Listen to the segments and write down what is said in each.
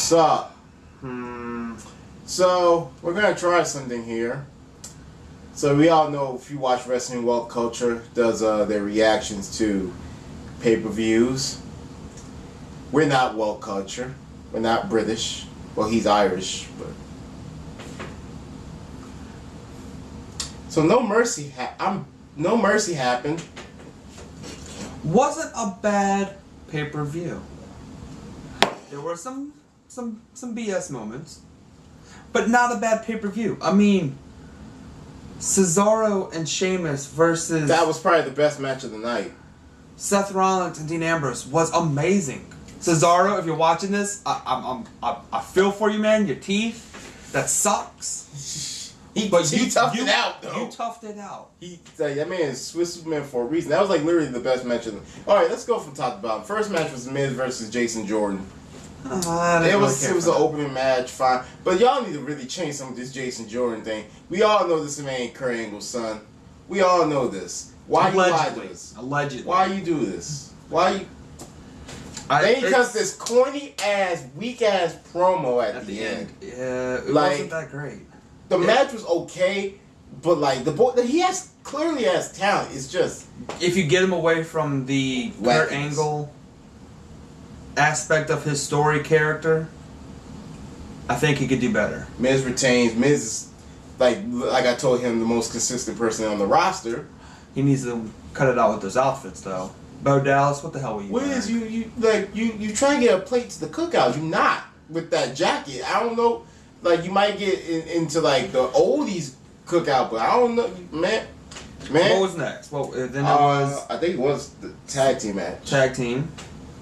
What's up? So, we're going to try something here. So, we all know, if you watch Wrestling Woke Culture, does their reactions to pay-per-views. We're not woke culture. We're not British. Well, he's Irish, but... So, No Mercy happened. Wasn't a bad pay-per-view. There were some BS moments, but not a bad pay-per-view. I mean, Cesaro and Sheamus versus... That was probably the best match of the night. Seth Rollins and Dean Ambrose was amazing. Cesaro, if you're watching this, I feel for you, man. Your teeth, that sucks. He toughed it out, though. You toughed it out. That man is Swiss man for a reason. That was like literally the best match of the... Alright, let's go from top to bottom. First match was Miz versus Jason Jordan. It was an opening match, fine. But y'all need to really change some of this Jason Jordan thing. We all know this man ain't Kurt Angle's son. We all know this. Why you lie to this? Allegedly. Why you do this? Why you... because this corny ass, weak ass promo at the end. Yeah, it wasn't that great. The match was okay, but like the boy, he clearly has talent. It's just if you get him away from the Kurt Angle aspect of his story character, I think he could do better. Miz retains. Miz is like I told him, the most consistent person on the roster. He needs to cut it out with those outfits, though. Bo Dallas, what the hell were you? Wiz, you try and get a plate to the cookout. You not with that jacket. I don't know. Like you might get into like the oldies cookout, but I don't know, man. What was next? Well, then it was. I think it was the tag team match. Tag team,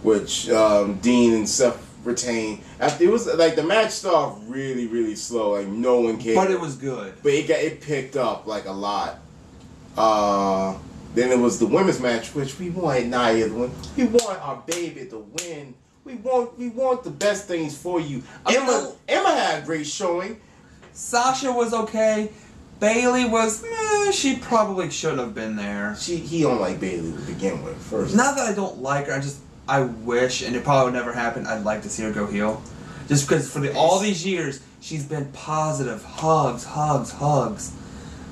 which Dean and Seth retained. After it was like the match started off really, really slow. Like no one cared. But it was good. But it picked up like a lot. Then it was the women's match, which we wanted Nia to win. We want our baby to win. We want the best things for you. Emma had a great showing. Sasha was okay. Bailey was, she probably should have been there. He don't like Bailey to begin with. First, not that I don't like her. I wish, and it probably would never happen. I'd like to see her go heel, just because for all these years she's been positive, hugs.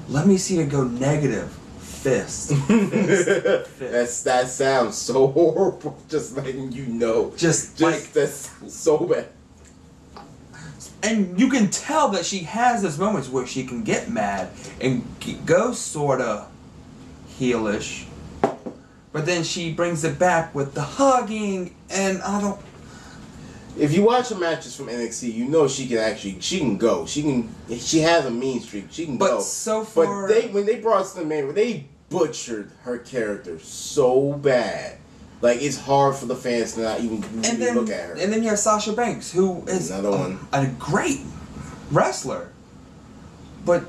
Let me see her go negative. Fist. That sounds so horrible. Just letting you know. Just that's so bad. And you can tell that she has those moments where she can get mad and go sorta heelish, but then she brings it back with the hugging, and I don't. If you watch the matches from NXT, you know she can go. She has a mean streak. She can go. But so far, when they brought us to the main, they butchered her character so bad. Like it's hard for the fans to not even really look at her. And then you have Sasha Banks, who is a great wrestler, but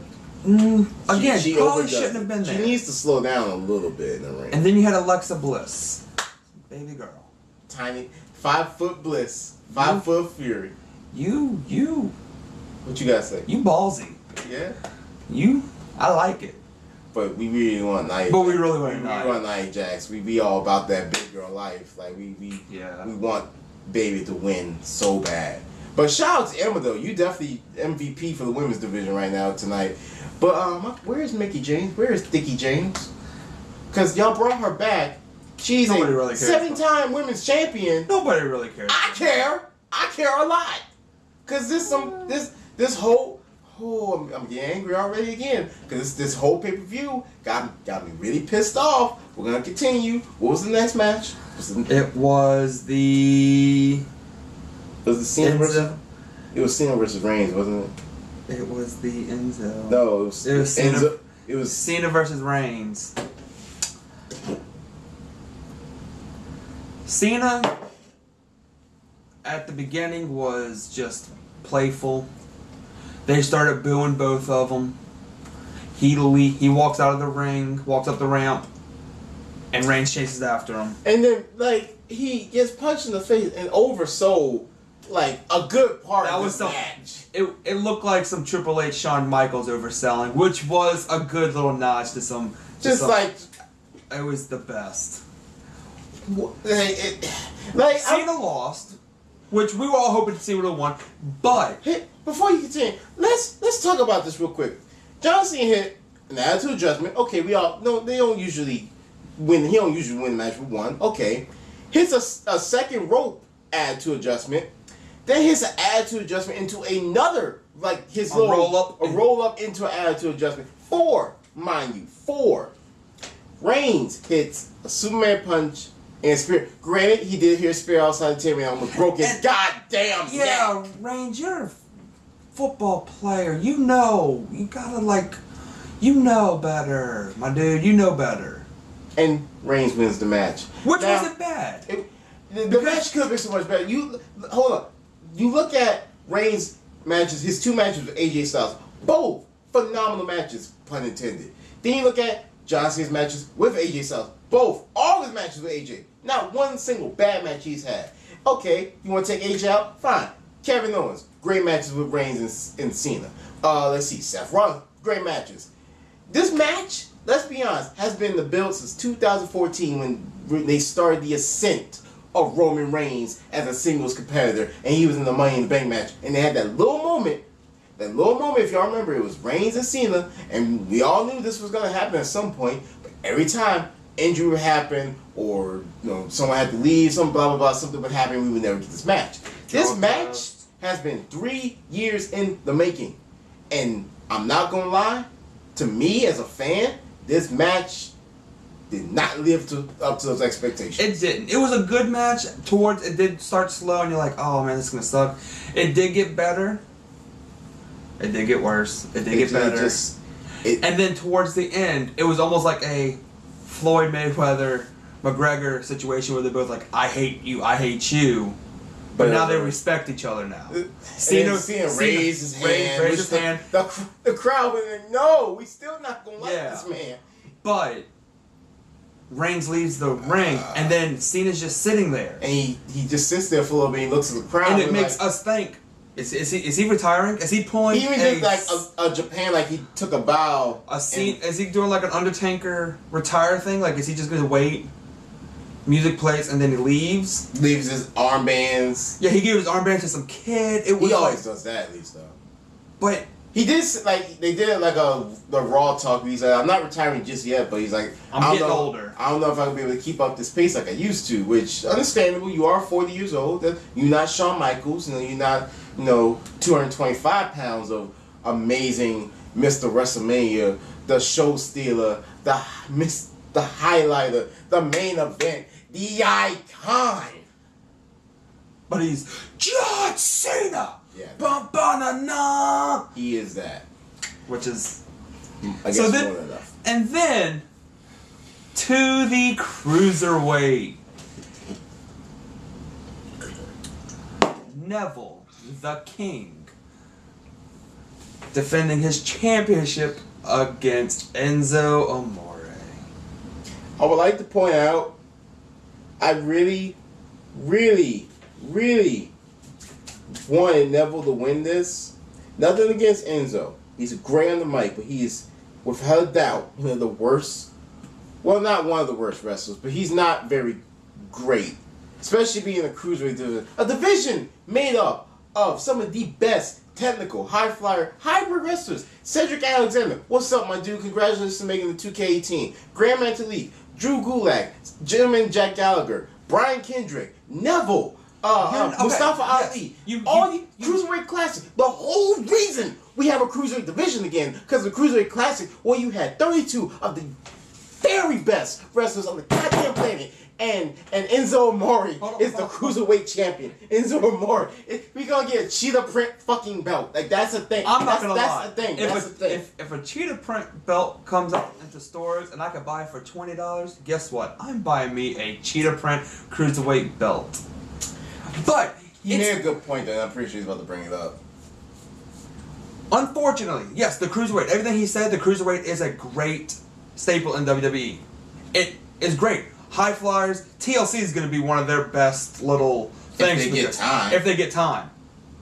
again, she probably shouldn't have been there. She needs to slow down a little bit in the ring. And then you had Alexa Bliss, baby girl, tiny 5 foot Bliss. 5 foot Fury. You. What you gotta say? You ballsy. Yeah. I like it. But we really want Nia. But we really want Nia. We want Nia Jax. We all about that big girl life. Like we want Baby to win so bad. But shout out to Emma though. You definitely MVP for the women's division right now tonight. But where's Mickie James? Where is Dickie James? Because y'all brought her back. She's a 7-time women's champion. Nobody really cares. I care. I care a lot. Cause this whole I'm getting angry already again. Cause this whole pay-per-view got me really pissed off. We're gonna continue. What was the next match? It was the Cena versus. It was Cena versus Reigns, wasn't it? It was the Enzo. No, it was Cena. Enzo. It was Cena versus Reigns. Cena at the beginning was just playful. They started booing both of them. He walks out of the ring, walks up the ramp, and Reigns chases after him. And then he gets punched in the face and oversold a good part of the match. It looked like some Triple H Shawn Michaels overselling, which was a good little nod to some. It was the best. Cena lost. which we were all hoping to see would have won. But hey, before you continue, let's talk about this real quick. John Cena hit an attitude adjustment. Okay, we all know they don't usually win. He don't usually win the match with one. Okay, hits a second rope attitude adjustment. Then hits an attitude adjustment into another, like his a roll up into an attitude adjustment. 4, mind you, 4. Reigns hits a Superman punch and spear. Granted, he did hear a spear outside the table and almost broke his goddamn neck. Yeah, Reigns, you're a football player. You know, you gotta you know better, my dude. You know better. And Reigns wins the match. Which wasn't bad. The match could have been so much better. Hold up. You look at Reigns' matches, his 2 matches with AJ Styles, both phenomenal matches, pun intended. Then you look at John Cena's matches with AJ Styles, all his matches with AJ. Not one single bad match he's had. Okay, you want to take AJ out? Fine. Kevin Owens, great matches with Reigns and Cena. Let's see, Seth Rollins, great matches. This match, let's be honest, has been the build since 2014 when they started the ascent of Roman Reigns as a singles competitor, and he was in the Money in the Bank match, and they had that little moment, if y'all remember, it was Reigns and Cena, and we all knew this was going to happen at some point, but every time injury would happen, or someone had to leave, some blah blah blah, something would happen, we would never get this match. This match has been 3 years in the making, and I'm not going to lie, to me as a fan, this match did not live up to those expectations. It didn't. It was a good match. It did start slow, and you're like, oh man, this is gonna suck. It did get better. It did get worse. It did get better. And then towards the end, it was almost like a Floyd Mayweather McGregor situation where they're both like, I hate you, I hate you. But now they respect each other now. Cena raised his hand. The crowd was like, no, we still not gonna like this man. But Reigns leaves the ring, and then Cena's just sitting there. And he just sits there for a little bit, and he looks at the crowd. And it makes us think, is he retiring? Is he pulling He even did like a Japan, like he took a bow. Is he doing like an Undertaker retire thing? Like, is he just going to wait? Music plays, and then he leaves? Leaves his armbands. Yeah, he gave his armbands to some kid. He always does that, at least, though. But he did, like, they did like the Raw talk. He's like, I'm not retiring just yet, but he's like, I'm getting older. I don't know if I'm going to be able to keep up this pace like I used to, which, understandable, you are 40 years old. You're not Shawn Michaels, you're not, 225 pounds of amazing Mr. WrestleMania, the show stealer, the highlighter, the main event, the icon. But he's John Cena. Yeah. Ba-ba-na-na. He is that. Which is, I guess, more than enough. And then to the cruiserweight, Neville, the King, defending his championship against Enzo Amore. I would like to point out, I really, really, really wanted Neville to win this. Nothing against Enzo. He's great on the mic, but he is, without a doubt, one of the worst. Well, not one of the worst wrestlers, but he's not very great. Especially being a cruiserweight division. A division made up of some of the best technical, high flyer, hybrid wrestlers. Cedric Alexander, what's up, my dude? Congratulations on making the 2K18. Grand Metalik, Drew Gulak, Gentleman Jack Gallagher, Brian Kendrick, Neville, Mustafa Ali. All the Cruiserweight Classic. The whole reason we have a Cruiserweight division again, because the Cruiserweight Classic, well, you had 32 of the very best wrestlers on the goddamn planet. And Enzo Amore is the Cruiserweight champion. Enzo Amore. We're going to get a cheetah print fucking belt. Like, that's a thing. I'm not going to lie. That's a thing. That's a thing. If a cheetah print belt comes out into stores and I can buy it for $20, guess what? I'm buying me a cheetah print Cruiserweight belt. But he made a good point, and I'm pretty sure he's about to bring it up. Unfortunately, yes, the Cruiserweight. Everything he said, the Cruiserweight is a great staple in WWE. It is great. High flyers, TLC is going to be one of their best little things. If they get time.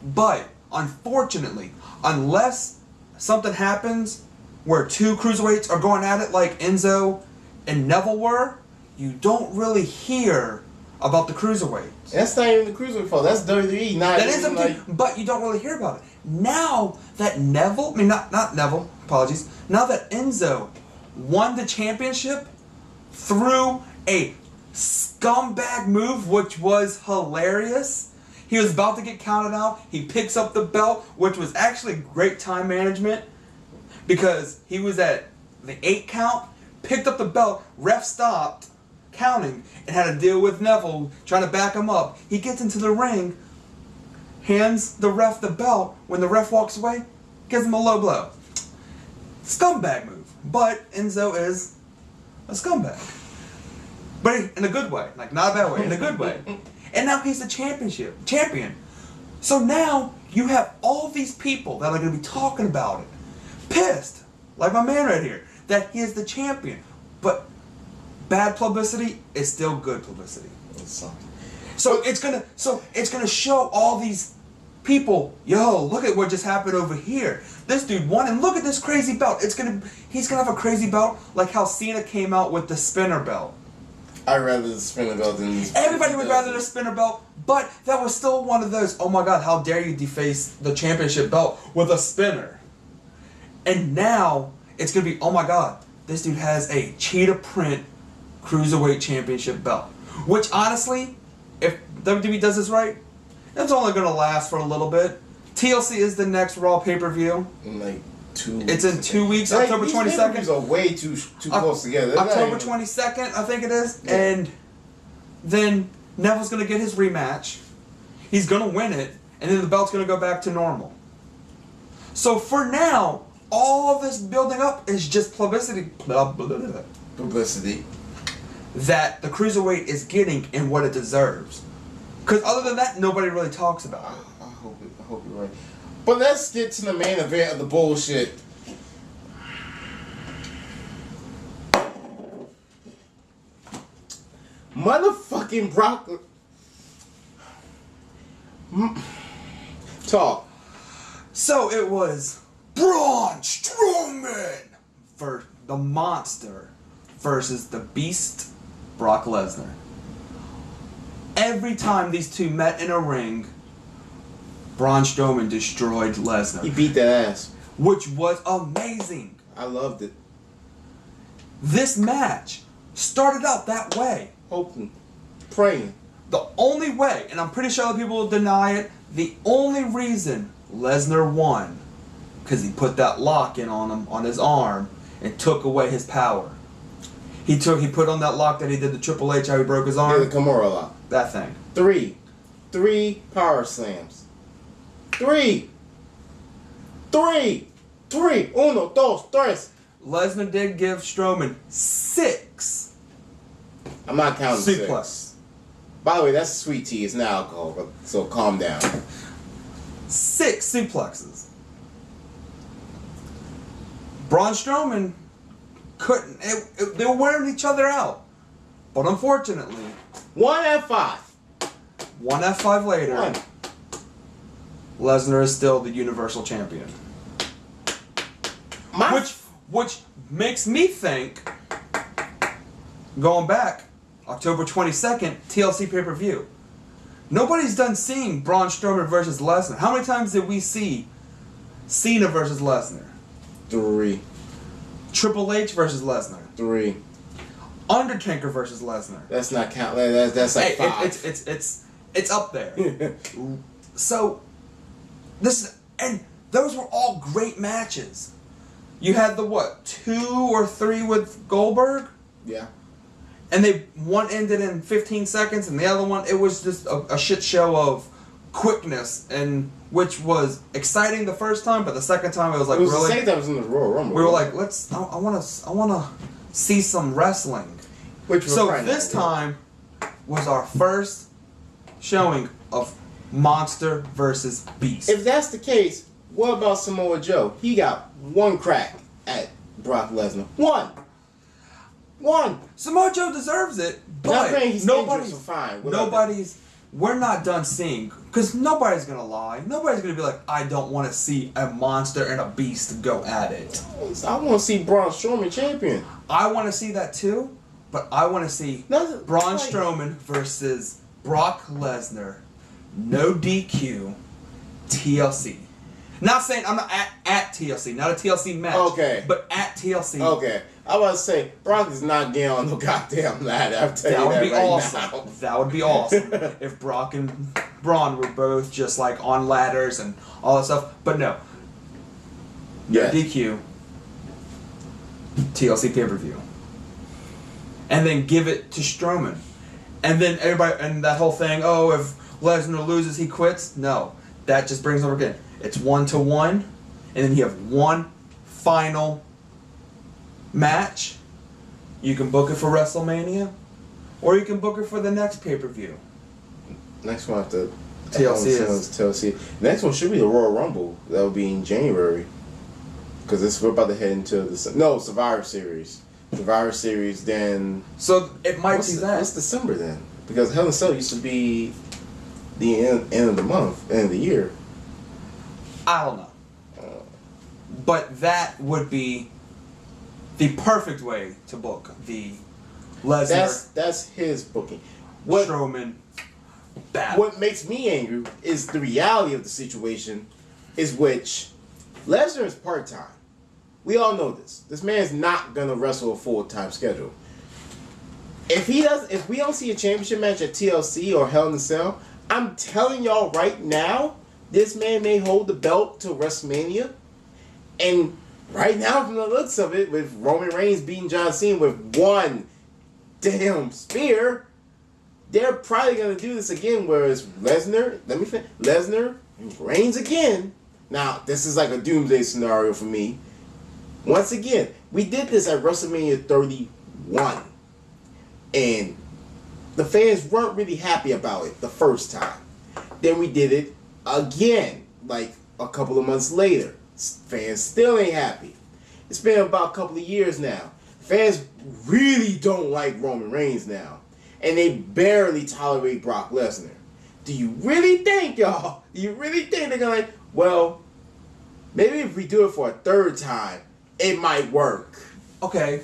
But, unfortunately, unless something happens where two cruiserweights are going at it like Enzo and Neville were, you don't really hear about the cruiserweight. That's not even the cruiserweight fault. That's WWE. That is something, but you don't really hear about it. Now that Neville, not Neville, apologies. Now that Enzo won the championship through a scumbag move, which was hilarious. He was about to get counted out. He picks up the belt, which was actually great time management because he was at the 8 count, picked up the belt, ref stopped counting, and had to deal with Neville trying to back him up. He gets into the ring, hands the ref the belt. When the ref walks away, gives him a low blow. Scumbag move. But Enzo is a scumbag. But in a good way. Like, not a bad way. In a good way. And now he's the champion. So now you have all these people that are going to be talking about it. Pissed. Like my man right here. That he is the champion. But bad publicity is still good publicity. So it's gonna show all these people, yo, look at what just happened over here. This dude won, and look at this crazy belt. He's gonna have a crazy belt like how Cena came out with the spinner belt. I'd rather the spinner belt than the Everybody would rather the spinner belt, but that was still one of those, oh my god, how dare you deface the championship belt with a spinner. And now it's gonna be, oh my god, this dude has a cheetah print cruiserweight championship belt. Which honestly, if WWE does this right, it's only going to last for a little bit. TLC is the next Raw pay-per-view. In like 2 weeks. It's in 2 weeks, like, October 22nd. These are way too close together. October 22nd, I think it is. Yeah. And then Neville's going to get his rematch. He's going to win it. And then the belt's going to go back to normal. So for now, all this building up is just publicity. Publicity. That the cruiserweight is getting and what it deserves. Because other than that, nobody really talks about it. I hope you're right. But let's get to the main event of the bullshit. Motherfucking Brock. Talk. So it was Braun Strowman for the Monster versus the Beast, Brock Lesnar. Every time these two met in a ring, Braun Strowman destroyed Lesnar. He beat that ass. Which was amazing. I loved it. This match started out that way. Hoping. Praying. The only way, and I'm pretty sure other people will deny it, the only reason Lesnar won, because he put that lock in on him, on his arm, and took away his power. He put on that lock that he did to Triple H, how he broke his arm. Yeah, the Kimura lock. That thing. 3 power slams. 3. 1, 2, 3. Lesnar did give Strowman 6. I'm not counting suplex. 6. By the way, that's sweet tea. It's not alcohol, so calm down. 6 suplexes. Braun Strowman couldn't. They were wearing each other out. But unfortunately, 1 F5. 1 F5 later, 1. Lesnar is still the Universal Champion. Which makes me think, going back, October 22nd, TLC pay-per-view. Nobody's done seeing Braun Strowman versus Lesnar. How many times did we see Cena versus Lesnar? 3. Triple H versus Lesnar. 3. Undertaker versus Lesnar. That's not count. That's like 5. It's up there. So and those were all great matches. You had the 2 or 3 with Goldberg? Yeah. And one ended in 15 seconds, and the other one, it was just a shit show of quickness, and which was exciting the first time, but the second time it was like, it was really. The same time it was in the Royal Rumble. We were like, I wanna see some wrestling. So this time was our first showing of Monster versus Beast. If that's the case, what about Samoa Joe? He got 1 crack at Brock Lesnar. 1. Samoa Joe deserves it, but we're not done seeing, because nobody's gonna lie. Nobody's gonna be like, I don't want to see a monster and a beast go at it. I want to see Braun Strowman champion. I want to see that too, But I want to see Braun Strowman versus Brock Lesnar, no DQ, TLC. Not saying I'm not at TLC, not a TLC match. Okay. But at TLC. Okay. I was to say, Brock is not getting on no goddamn ladder. I'll tell you that would be right awesome. now. That would be awesome if Brock and Braun were both just like on ladders and all that stuff. But no. No DQ. TLC pay-per-view. And then give it to Strowman. And then everybody, and that whole thing, oh, if Lesnar loses, he quits. No. That just brings over again. It's 1-1, and then you have one final match. You can book it for WrestleMania, or you can book it for the next pay-per-view. Next one after TLC is TLC. Next one should be the Royal Rumble. That will be in January, because we're about to head into the Survivor Series. Survivor Series, then. So it might be that. What's December then? Because Hell in a Cell used to be the end of the month, end of the year. I don't know. But that would be the perfect way to book the Lesnar. That's his booking. Strowman battle. What makes me angry is the reality of the situation, is which Lesnar is part-time. We all know this. This man's not gonna wrestle a full-time schedule. If we don't see a championship match at TLC or Hell in a Cell, I'm telling y'all right now, this man may hold the belt till WrestleMania. And right now, from the looks of it, with Roman Reigns beating John Cena with one damn spear, they're probably going to do this again, whereas Lesnar reigns again. Now, this is like a doomsday scenario for me. Once again, we did this at WrestleMania 31. And the fans weren't really happy about it the first time. Then we did it again, like a couple of months later. Fans still ain't happy. It's been about a couple of years now. Fans really don't like Roman Reigns now. And they barely tolerate Brock Lesnar. Do you really think, y'all? Do you really think they're going to well, maybe if we do it for a third time, it might work. Okay.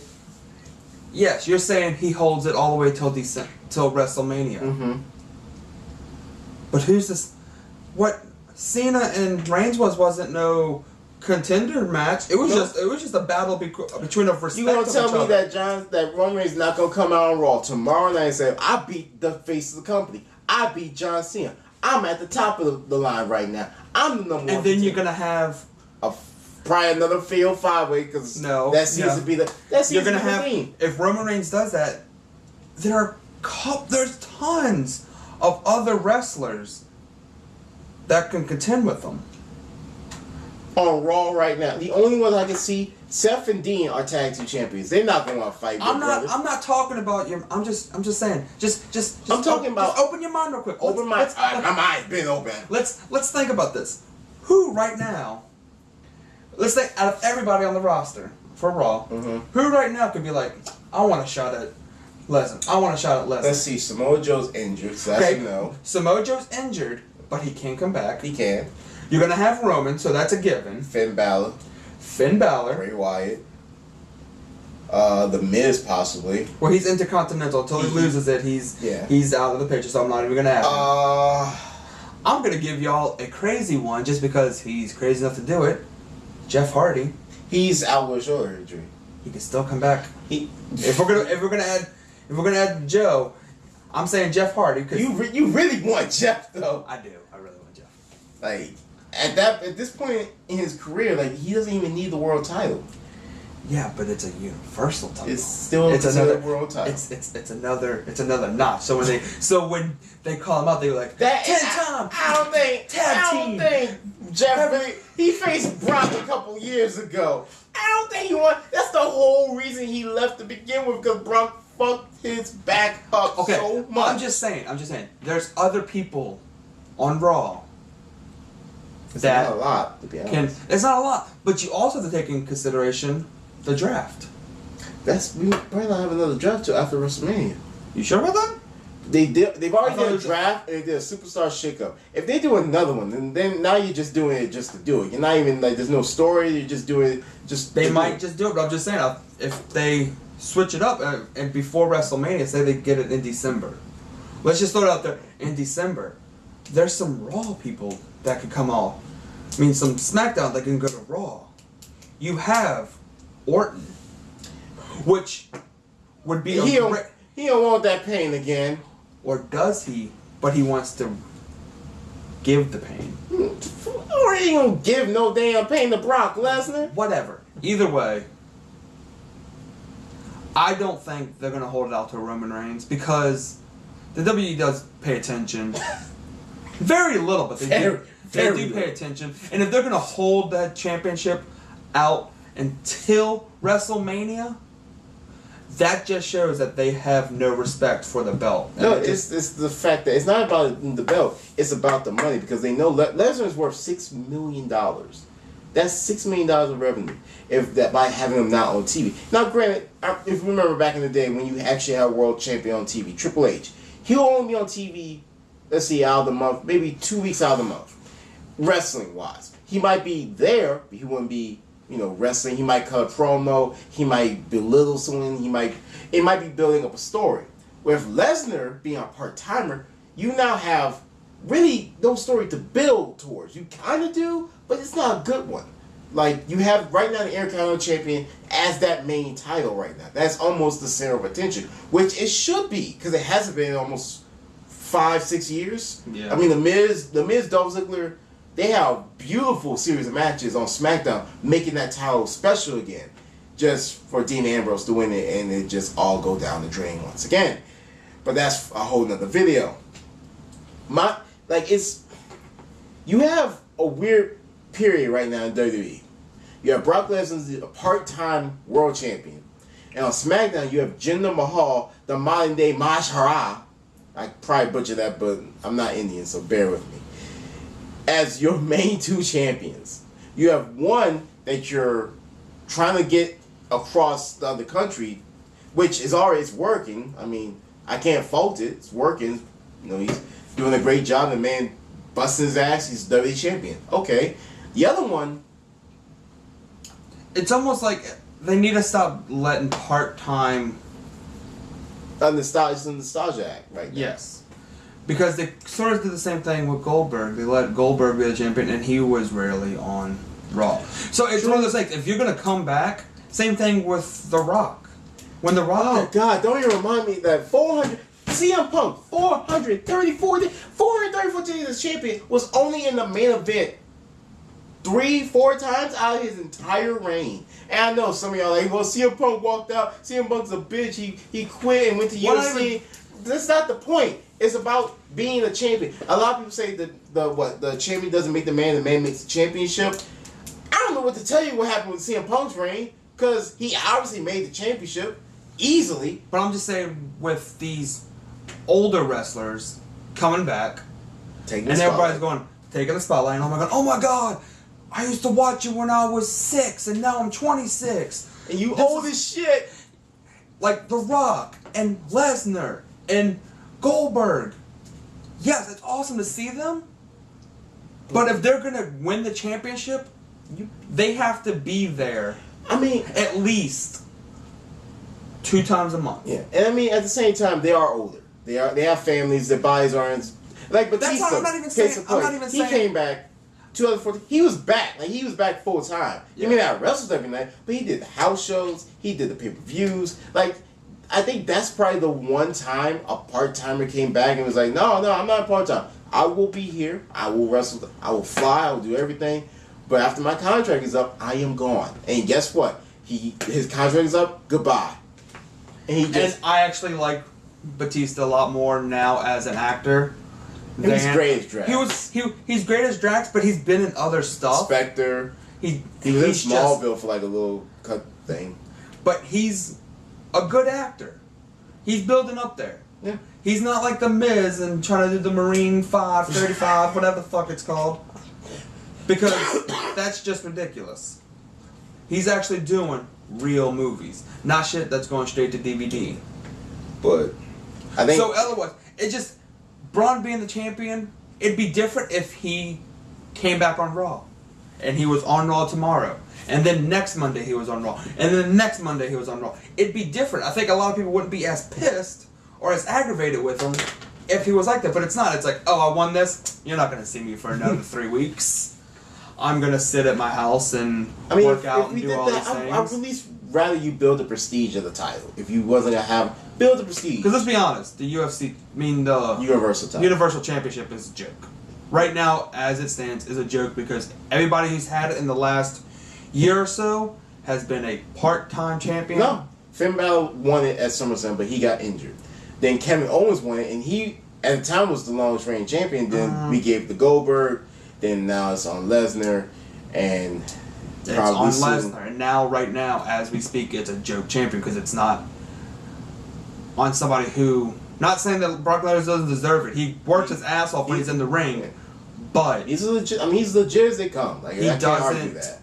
Yes, you're saying he holds it all the way till WrestleMania. Mm-hmm. But who's this? What Cena and Reigns wasn't no contender match. It was just a battle between a respect. You gonna tell me that Roman Reigns not gonna come out on Raw tomorrow night and say, I beat the face of the company. I beat John Cena. I'm at the top of the line right now. I'm the number one. And then you're gonna have probably another failed 5-way because that seems to be the you're gonna have if Roman Reigns does that, there's tons of other wrestlers that can contend with them. On Raw right now, the only ones I can see, Seth and Dean are tag team champions. They're not going to fight. I'm not talking about your. I'm just saying. Just. I'm talking about. Just open your mind real quick. Open my. My mind's been open. Let's think about this. Who right now? Let's think out of everybody on the roster for Raw. Mm-hmm. Who right now could be like, I want a shot at Lesnar. I want a shot at Lesnar. Let's see. Samoa Joe's injured, so that's a no. Samoa Joe's injured, but he can come back. He can. You're gonna have Roman, so that's a given. Finn Balor. Bray Wyatt. The Miz possibly. Well, he's intercontinental until he loses it. He's out of the picture, so I'm not even gonna have him. I'm gonna give y'all a crazy one just because he's crazy enough to do it. Jeff Hardy. He's out with shoulder injury. He can still come back. If we're gonna add Joe, I'm saying Jeff Hardy. Cause you really want Jeff though. I do. I really want Jeff. Like at this point in his career, like he doesn't even need the world title. Yeah, but it's a universal title. It's another world title. It's another notch. So when they call him out, they're like 10 times. I don't think Jeff really. He faced Brock a couple years ago. I don't think he won. That's the whole reason he left to begin with, because Brock fucked his back up so much. I'm just saying. There's other people on Raw. It's not a lot, to be honest. It's not a lot, but you also have to take in consideration the draft. We probably not have another draft till after WrestleMania. You sure about that? They've already did a draft and they did a superstar shakeup. If they do another one, then now you're just doing it just to do it. You're not even like there's no story. You're just doing it just. They might just do it, but I'm just saying if they switch it up and before WrestleMania, say they get it in December. Let's just throw it out there. In December, there's some Raw people that could come off. I mean, some SmackDown that can go to Raw. You have Orton, which would be he don't want that pain again. Or does he? But he wants to give the pain. Or he ain't gonna give no damn pain to Brock Lesnar. Whatever. Either way, I don't think they're gonna hold it out to Roman Reigns because the WWE does pay attention. Very little, but they do pay attention. And if they're gonna hold that championship out until WrestleMania, that just shows that they have no respect for the belt. No, it's the fact that it's not about the belt. It's about the money because they know Lesnar's worth $6 million. That's $6 million of revenue if that by having him not on TV. Now, granted, if you remember back in the day when you actually had a world champion on TV, Triple H, he'll only be on TV, let's see, out of the month, maybe 2 weeks out of the month, wrestling-wise. He might be there, but he wouldn't be, wrestling. He might cut a promo. He might belittle someone. It might be building up a story. With Lesnar being a part-timer, you now have really no story to build towards. You kind of do, but it's not a good one. Like, you have right now the Intercontinental Champion as that main title right now. That's almost the center of attention, which it should be, because it hasn't been in almost 5-6 years. Yeah. I mean, the Miz, Dolph Ziggler, they have a beautiful series of matches on SmackDown, making that title special again, just for Dean Ambrose to win it, and it just all go down the drain once again. But that's a whole nother video. You have a weird period right now in WWE. You have Brock Lesnar, a part-time world champion, and on SmackDown you have Jinder Mahal, the modern-day Mahara. I probably butchered that, but I'm not Indian, so bear with me. As your main two champions. You have one that you're trying to get across the other country, which is already working. I mean, I can't fault it. It's working. He's doing a great job. The man busting his ass. He's WWE champion. Okay. The other one, it's almost like they need to stop letting part-time... It's a nostalgia act right now. Yes. Because they sort of did the same thing with Goldberg. They let Goldberg be the champion, and he was rarely on Raw. So it's one of those things, if you're going to come back, same thing with The Rock. When The Rock... Oh, God, don't even remind me that CM Punk, 434 days as champion, was only in the main event 3-4 times out of his entire reign. And I know some of y'all are like, well, CM Punk walked out. CM Punk's a bitch. He quit and went to UFC. That's not the point. It's about being a champion. A lot of people say that the champion doesn't make the man makes the championship. I don't know what to tell you what happened with CM Punk's reign, because he obviously made the championship easily. But I'm just saying, with these older wrestlers coming back, everybody's going, taking the spotlight, and oh my god, I used to watch you when I was 6, and now I'm 26. And you old as shit. Like The Rock, and Lesnar, and Goldberg. Yes, it's awesome to see them. But if they're going to win the championship, they have to be there. I mean, at least 2 times a month. Yeah, and I mean, at the same time, they are older. They have families. Their bodies aren't like. But that's why I'm not even saying. He came back 2014. He was back. Like, he was back full time. Yeah. You mean I wrestled every night, but he did the house shows. He did the pay-per-views. Like, I think that's probably the one time a part-timer came back and was like, no, I'm not part-time. I will be here. I will wrestle. I will fly. I will do everything. But after my contract is up, I am gone. And guess what? His contract is up. Goodbye. And I actually like Batista a lot more now as an actor. He's great as Drax. He's great as Drax, but he's been in other stuff. Spectre. He was in Smallville for like a little cut thing. But he's a good actor. He's building up there. Yeah. He's not like the Miz and trying to do the Marine 535, whatever the fuck it's called. Because that's just ridiculous. He's actually doing real movies, not shit that's going straight to DVD. But I think so. Otherwise, it just Braun being the champion. It'd be different if he came back on Raw. and he was on Raw tomorrow. And then next Monday he was on Raw. And then next Monday he was on Raw. It'd be different. I think a lot of people wouldn't be as pissed or as aggravated with him if he was like that. But it's not. It's like, oh, I won this. You're not going to see me for another 3 weeks. I'm going to sit at my house and work out and do all these things. I'd at least rather you build the prestige of the title. If you wasn't going to build the prestige. Because let's be honest, the UFC, the Universal title. Universal Championship is a joke. Right now, as it stands, is a joke because everybody who's had it in the last year or so has been a part-time champion. No. Finn Balor won it at SummerSlam, but he got injured. Then Kevin Owens won it, and he, at the time, was the longest reigning champion. Then we gave it to Goldberg. Then now it's on Lesnar, and it's on Lesnar. And now, right now, as we speak, it's a joke champion because it's not on somebody who. Not saying that Brock Lesnar doesn't deserve it. He works his ass off when he's in the ring, but he's legit. I mean, he's legit as they come. Like, I can't argue that.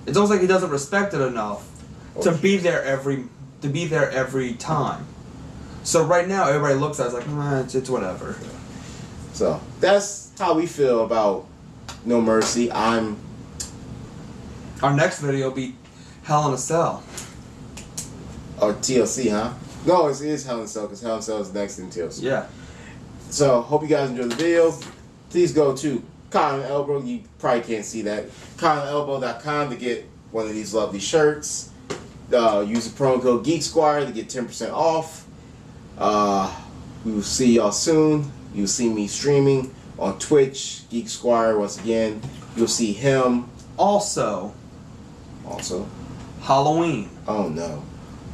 It's almost like he doesn't respect it enough to be there every time. So right now, everybody looks at it like, it's whatever. So that's how we feel about No Mercy. Our next video will be Hell in a Cell. Or TLC, huh? No, it is Hell in a Cell because Hell in a Cell is next in TLC. Yeah. So hope you guys enjoyed the video. Please go to Collar and Elbow. You probably can't see that. CollarandElbow.com to get one of these lovely shirts. Use the promo code Geek Squire to get 10% off. We will see y'all soon. You'll see me streaming on Twitch, Geek Squire once again. You'll see him. Also, Halloween. Oh no.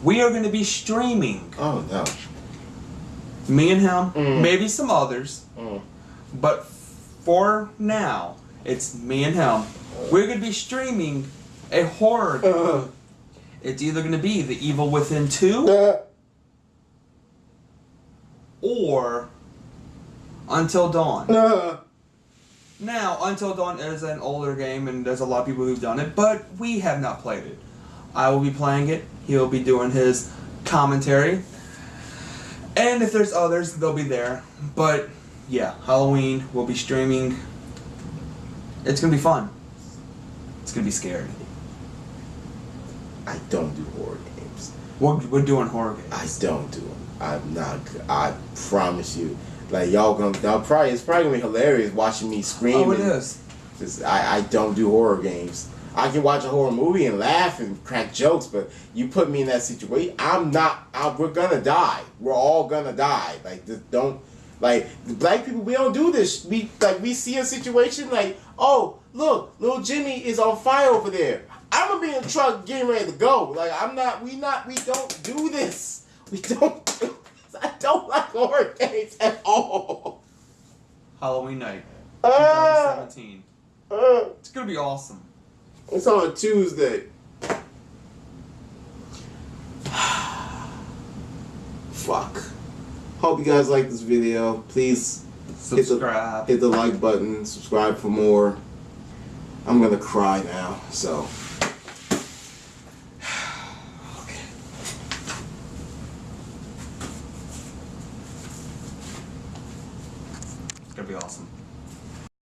We are going to be streaming. Oh no. Me and him, maybe some others. But for now, it's me and him. We're going to be streaming a horror game. It's either going to be The Evil Within 2 or Until Dawn. Now, Until Dawn is an older game and there's a lot of people who've done it, but we have not played it. I will be playing it. He'll be doing his commentary. And if there's others, they'll be there. But yeah, Halloween, we'll be streaming. It's going to be fun. It's going to be scary. I don't do horror games. We're doing horror games. I don't do them. I'm not. I promise you. Like it's probably gonna be hilarious watching me scream. Oh, it is. I don't do horror games. I can watch a horror movie and laugh and crack jokes, but you put me in that situation, I'm not. We're gonna die. We're all gonna die. Like just don't. Like black people, we don't do this. We see a situation like, oh look, little Jimmy is on fire over there. I'm gonna be in the truck getting ready to go. Like we don't do this. We don't. I don't like horror games at all. Halloween night, 2017. It's gonna be awesome. It's on a Tuesday. Fuck. Hope you guys like this video. Please subscribe. Hit the like button. Subscribe for more. I'm gonna cry now. So. It's gonna be awesome.